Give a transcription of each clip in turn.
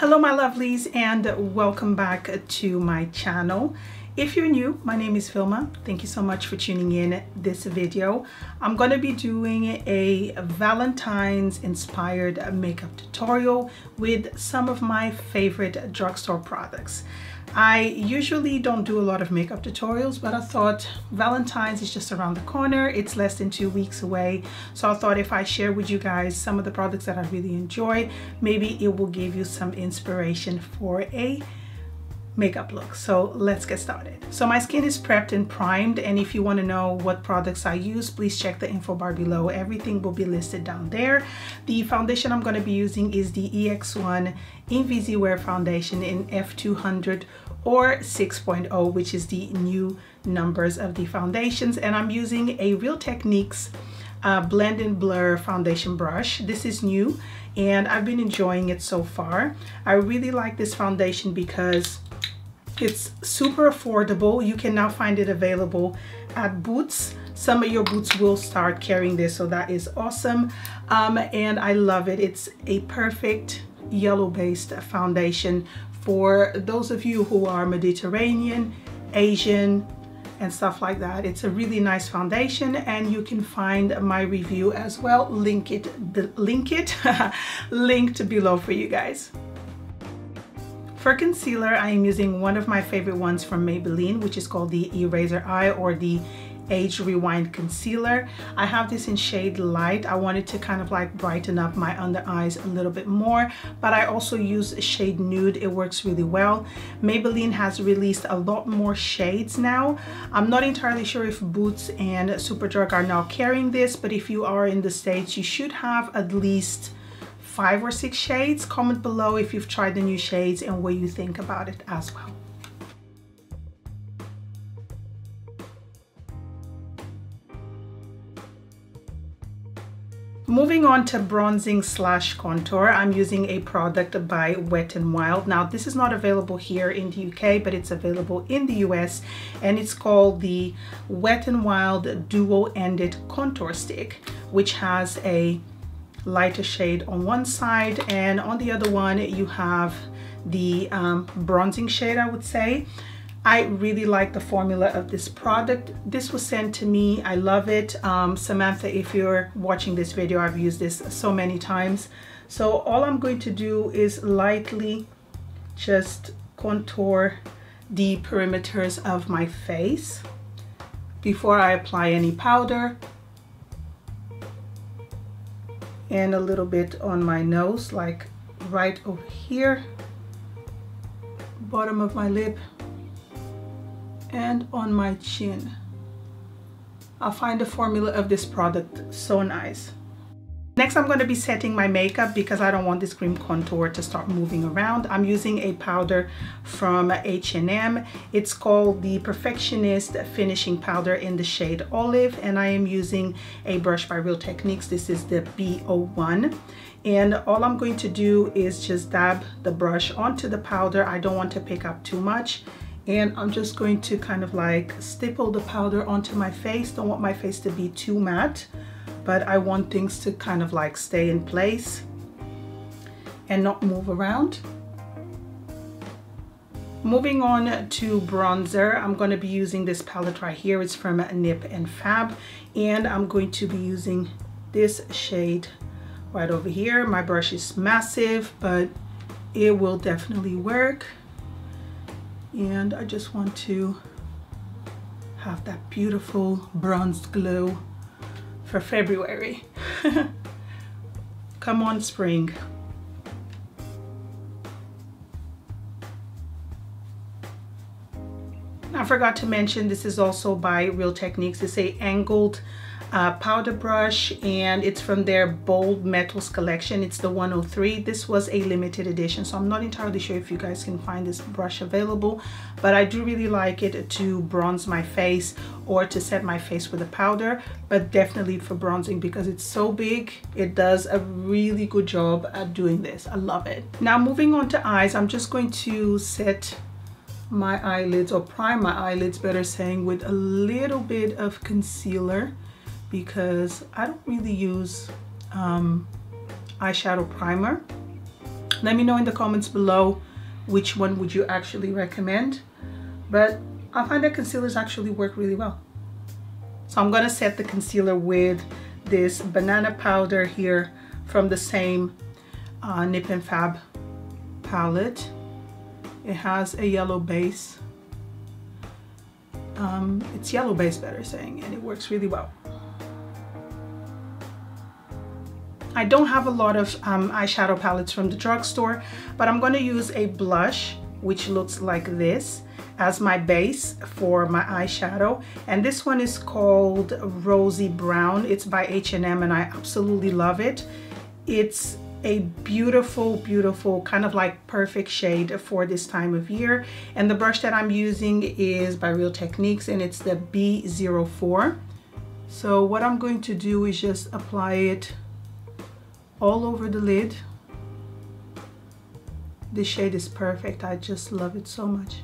Hello my lovelies and welcome back to my channel. If you're new, my name is Vilma. Thank you so much for tuning in this video. I'm going to be doing a Valentine's inspired makeup tutorial with some of my favorite drugstore products. I usually don't do a lot of makeup tutorials, but I thought Valentine's is just around the corner. It's less than 2 weeks away. So I thought if I share with you guys some of the products that I really enjoy, maybe it will give you some inspiration for a makeup look. So let's get started. So my skin is prepped and primed, and if you want to know what products I use, please check the info bar below. Everything will be listed down there. The foundation I'm going to be using is the EX1 Invisiwear foundation in F200 or 6.0, which is the new numbers of the foundations, and I'm using a Real Techniques blend and blur foundation brush. This is new and I've been enjoying it so far. I really like this foundation because it's super affordable. You can now find it available at Boots. Some of your Boots will start carrying this, so that is awesome. And I love it. It's a perfect yellow based foundation for those of you who are Mediterranean, Asian, and stuff like that. It's a really nice foundation, and you can find my review as well. Linked below for you guys. For concealer, I am using one of my favorite ones from Maybelline, which is called the Eraser Eye or the Age Rewind Concealer. I have this in shade Light. I wanted to kind of like brighten up my under eyes a little bit more, but I also use shade Nude. It works really well. Maybelline has released a lot more shades now. I'm not entirely sure if Boots and Superdrug are now carrying this, but if you are in the States, you should have at least 5 or 6 shades. Comment below if you've tried the new shades and what you think about it as well. Moving on to bronzing slash contour, I'm using a product by Wet n Wild. Now this is not available here in the UK, but it's available in the US, and it's called the Wet n Wild Duo Ended Contour Stick, which has a lighter shade on one side, and on the other one you have the bronzing shade, I would say. I really like the formula of this product. This was sent to me. I love it. Samantha, if you're watching this video, I've used this so many times. So all I'm going to do is lightly just contour the perimeters of my face before I apply any powder, and a little bit on my nose, like right over here, bottom of my lip, and on my chin. I find the formula of this product so nice. Next, I'm going to be setting my makeup because I don't want this cream contour to start moving around. I'm using a powder from H&M. It's called the Perfectionist finishing powder in the shade Olive, and I am using a brush by Real Techniques. This is the B01, and all I'm going to do is just dab the brush onto the powder. I don't want to pick up too much, and I'm just going to kind of like stipple the powder onto my face. Don't want my face to be too matte, but I want things to kind of like stay in place and not move around. Moving on to bronzer, I'm going to be using this palette right here. It's from Nip and Fab, and I'm going to be using this shade right over here. My brush is massive, but it will definitely work. And I just want to have that beautiful bronzed glow for February. Come on, spring. I forgot to mention, this is also by Real Techniques. It's a angled powder brush, and it's from their Bold Metals collection. It's the 103. This was a limited edition, so I'm not entirely sure if you guys can find this brush available, but I do really like it to bronze my face or to set my face with a powder, but definitely for bronzing because it's so big. It does a really good job at doing this. I love it. Now moving on to eyes, I'm just going to set my eyelids, or prime my eyelids better saying, with a little bit of concealer, because I don't really use eyeshadow primer. Let me know in the comments below which one would you actually recommend. But I find that concealers actually work really well. So I'm going to set the concealer with this banana powder here from the same Nip and Fab palette. It has a yellow base. It's yellow base, better saying, and it works really well. I don't have a lot of eyeshadow palettes from the drugstore, but I'm going to use a blush which looks like this as my base for my eyeshadow, and this one is called Rosie Brown. It's by H&M and I absolutely love it. It's a beautiful, beautiful kind of like perfect shade for this time of year, and the brush that I'm using is by Real Techniques and it's the B04. So what I'm going to do is just apply it all over the lid. This shade is perfect. I just love it so much.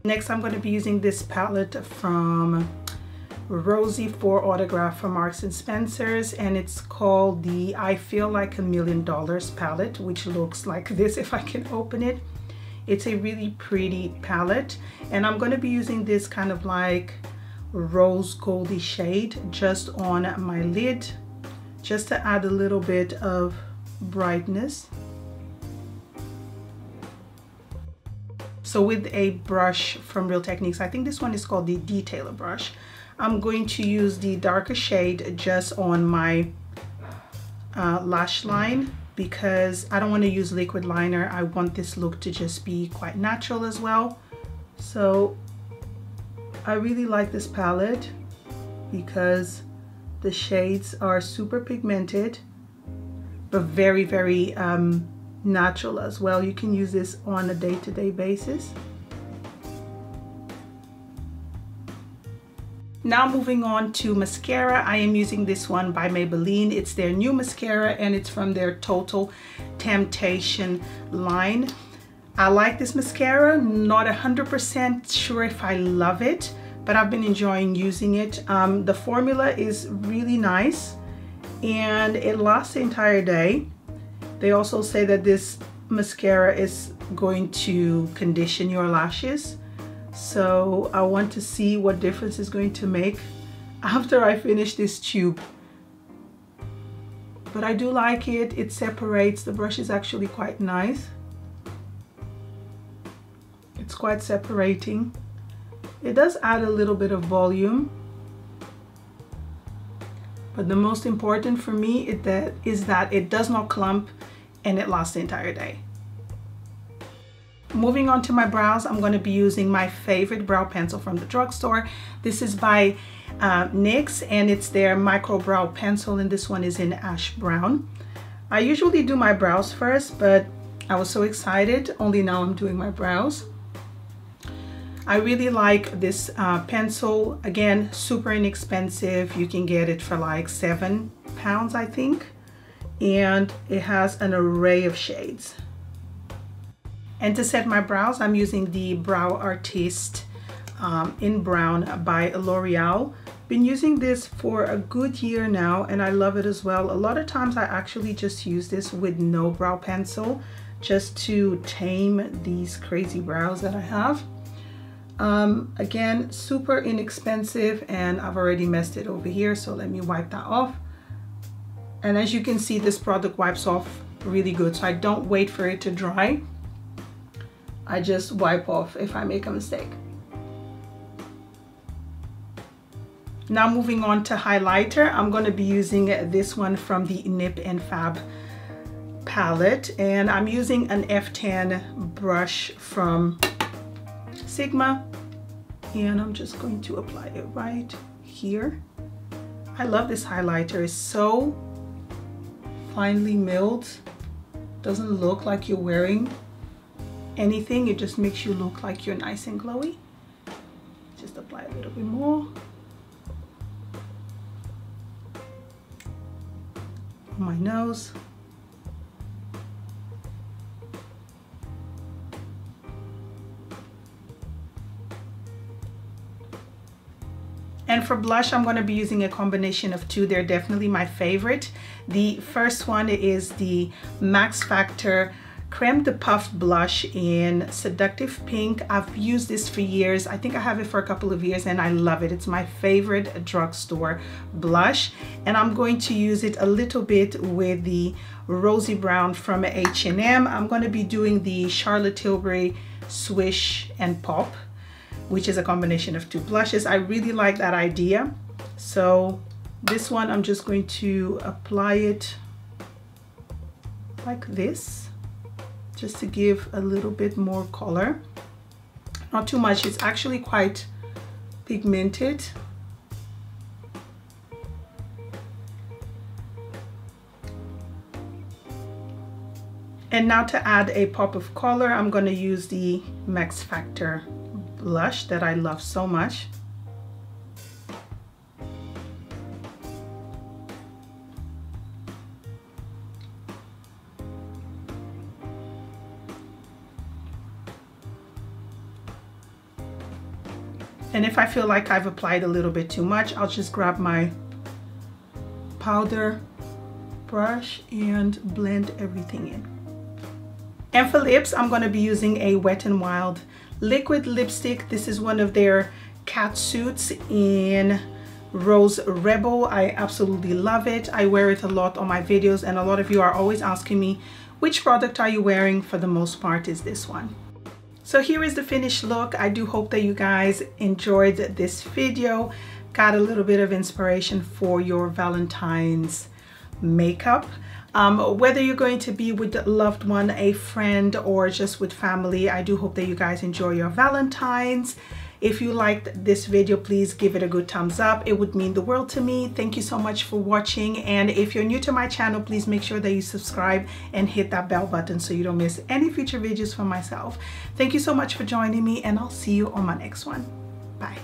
Next, I'm going to be using this palette from Rosie for Autograph from Marks and Spencer's, and it's called the I Feel Like $1 Million palette, which looks like this if I can open it. It's a really pretty palette, and I'm going to be using this kind of like rose goldy shade just on my lid, just to add a little bit of brightness. So with a brush from Real Techniques, I think this one is called the Detailer brush, I'm going to use the darker shade just on my lash line because I don't want to use liquid liner. I want this look to just be quite natural as well. So I really like this palette because the shades are super pigmented, but very, very natural as well. You can use this on a day-to-day basis. Now moving on to mascara, I am using this one by Maybelline. It's their new mascara and it's from their Total Temptation line. I like this mascara, not 100% sure if I love it, but I've been enjoying using it. The formula is really nice and it lasts the entire day. They also say that this mascara is going to condition your lashes. So I want to see what difference it's going to make after I finish this tube. But I do like it. It separates. The brush is actually quite nice. It's quite separating. It does add a little bit of volume. But the most important for me is that it does not clump and it lasts the entire day. Moving on to my brows, I'm going to be using my favorite brow pencil from the drugstore. This is by NYX and it's their micro brow pencil, and this one is in ash brown. I usually do my brows first, but I was so excited, only now I'm doing my brows. I really like this pencil. Again, super inexpensive. You can get it for like £7, I think. And it has an array of shades. And to set my brows, I'm using the Brow Artist in brown by L'Oreal. Been using this for a good year now and I love it as well. A lot of times I actually just use this with no brow pencil just to tame these crazy brows that I have. Again, super inexpensive, and I've already messed it over here, so let me wipe that off. And as you can see, this product wipes off really good, so I don't wait for it to dry. I just wipe off if I make a mistake. Now moving on to highlighter, I'm going to be using this one from the Nip and Fab palette, and I'm using an F10 brush from Sigma, and I'm just going to apply it right here. I love this highlighter. It's so finely milled. Doesn't look like you're wearing anything. It just makes you look like you're nice and glowy. Just apply a little bit more on my nose. And for blush, I'm going to be using a combination of two. They're definitely my favorite. The first one is the Max Factor Creme de Puff blush in Seductive Pink. I've used this for years. I think I have it for a couple of years and I love it. It's my favorite drugstore blush. And I'm going to use it a little bit with the Rosy Brown from H&M. I'm going to be doing the Charlotte Tilbury Swish and Pop, which is a combination of two blushes. I really like that idea. So this one, I'm just going to apply it like this, just to give a little bit more color. Not too much, it's actually quite pigmented. And now to add a pop of color, I'm going to use the Max Factor blush that I love so much. And if I feel like I've applied a little bit too much, I'll just grab my powder brush and blend everything in. And for lips, I'm going to be using a Wet n Wild liquid lipstick. This is one of their catsuits in Rose Rebel. I absolutely love it. I wear it a lot on my videos, and a lot of you are always asking me, which product are you wearing? For the most part, is this one. So here is the finished look. I do hope that you guys enjoyed this video, got a little bit of inspiration for your Valentine's makeup. Whether you're going to be with a loved one, a friend, or just with family, I do hope that you guys enjoy your Valentines. If you liked this video, please give it a good thumbs up. It would mean the world to me. Thank you so much for watching. And if you're new to my channel, please make sure that you subscribe and hit that bell button so you don't miss any future videos from myself. Thank you so much for joining me, and I'll see you on my next one. Bye.